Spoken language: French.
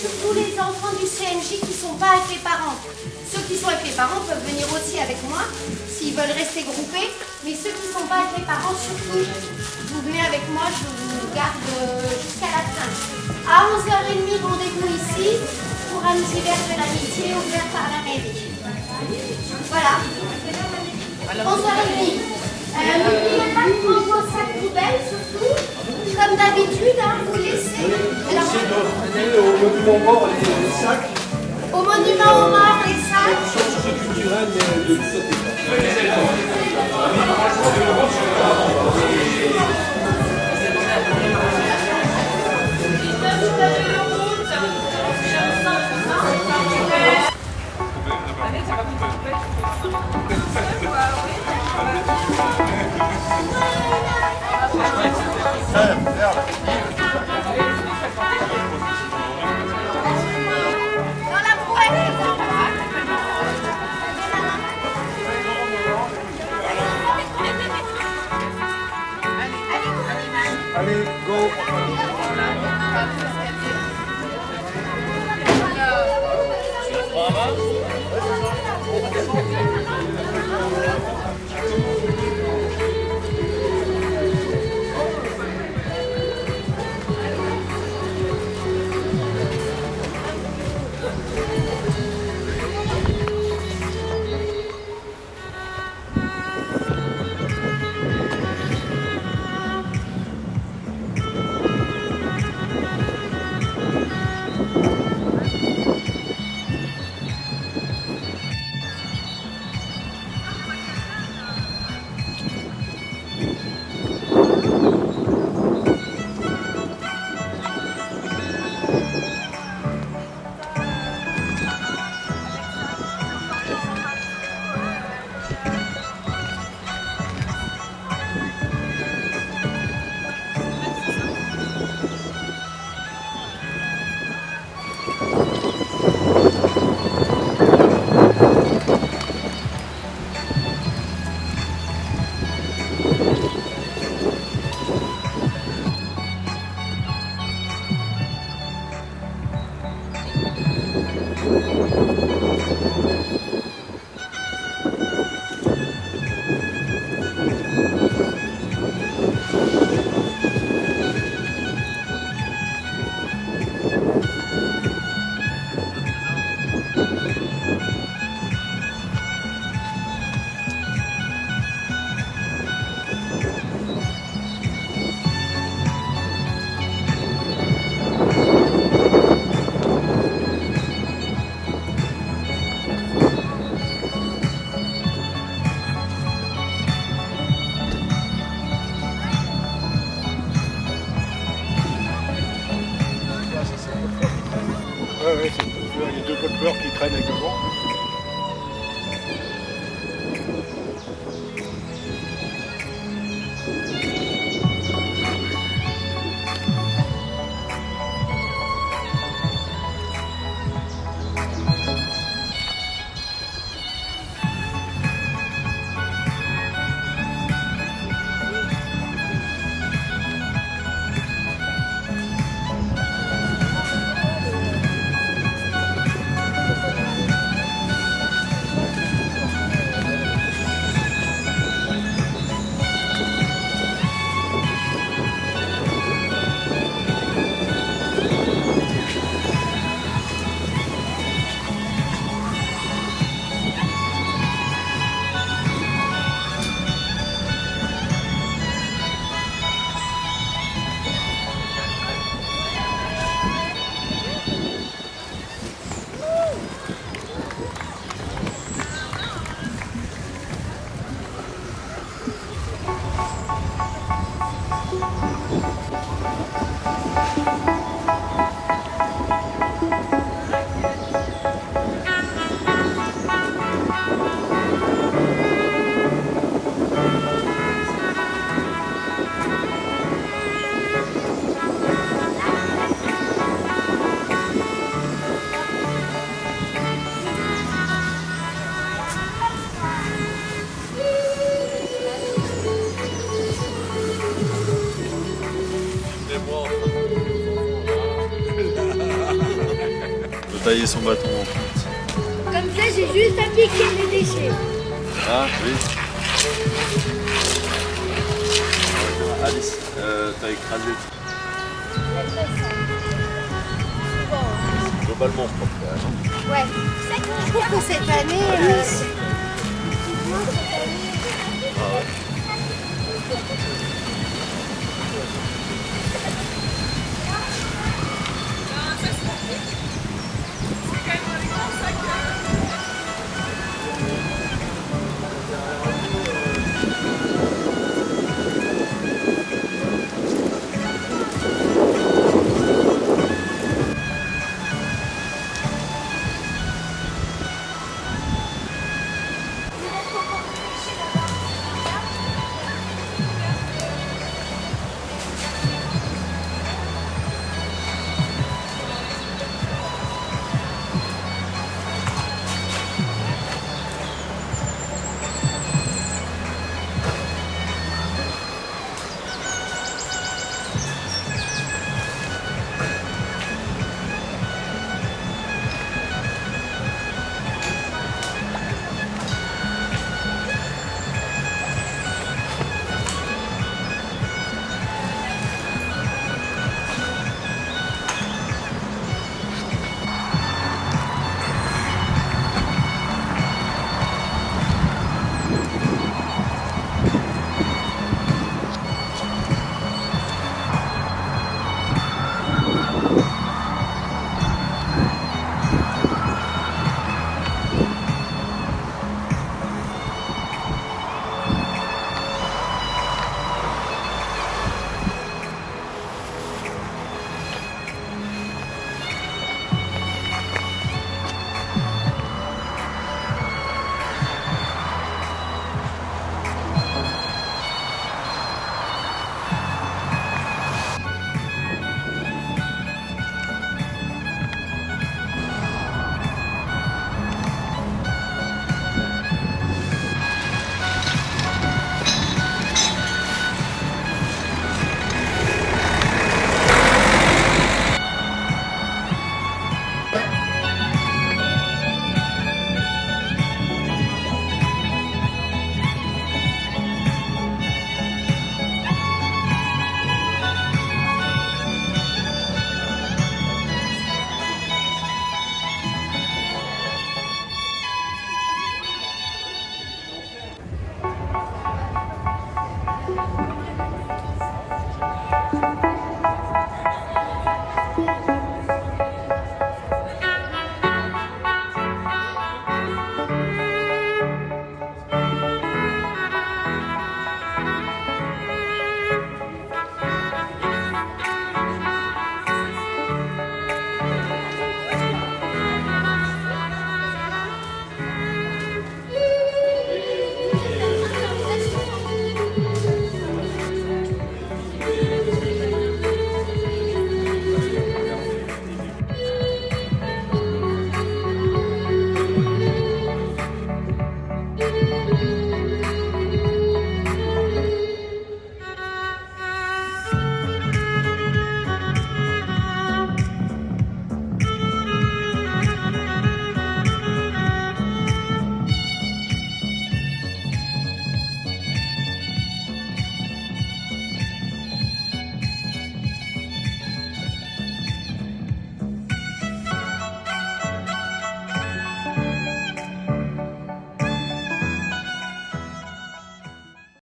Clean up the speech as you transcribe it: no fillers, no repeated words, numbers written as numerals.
Surtout les enfants du CNJ qui ne sont pas avec les parents. Ceux qui sont avec les parents peuvent venir aussi avec moi s'ils veulent rester groupés. Mais ceux qui ne sont pas avec les parents, surtout, vous venez avec moi, je vous garde jusqu'à la fin. À 11h30, rendez-vous ici pour un hiver de l'amitié ouvert par la mairie. Voilà. 11h30. N'oubliez pas de prendre vos sacs poubelles surtout. Comme d'habitude, hein, vous laissez. Alors, au monument aux morts, les sacs. Au monument aux morts, les sacs. Culturel, mais de l'autre côté. Allez, go! Ouais, c'est il y a deux pots de beurre qui traînent avec le vent. tailler son bâton en flûte. Comme ça, j'ai juste à piquer les déchets. Ah oui. Alice, t'as écrasé. Globalement propre. Ouais. Je trouve que cette année,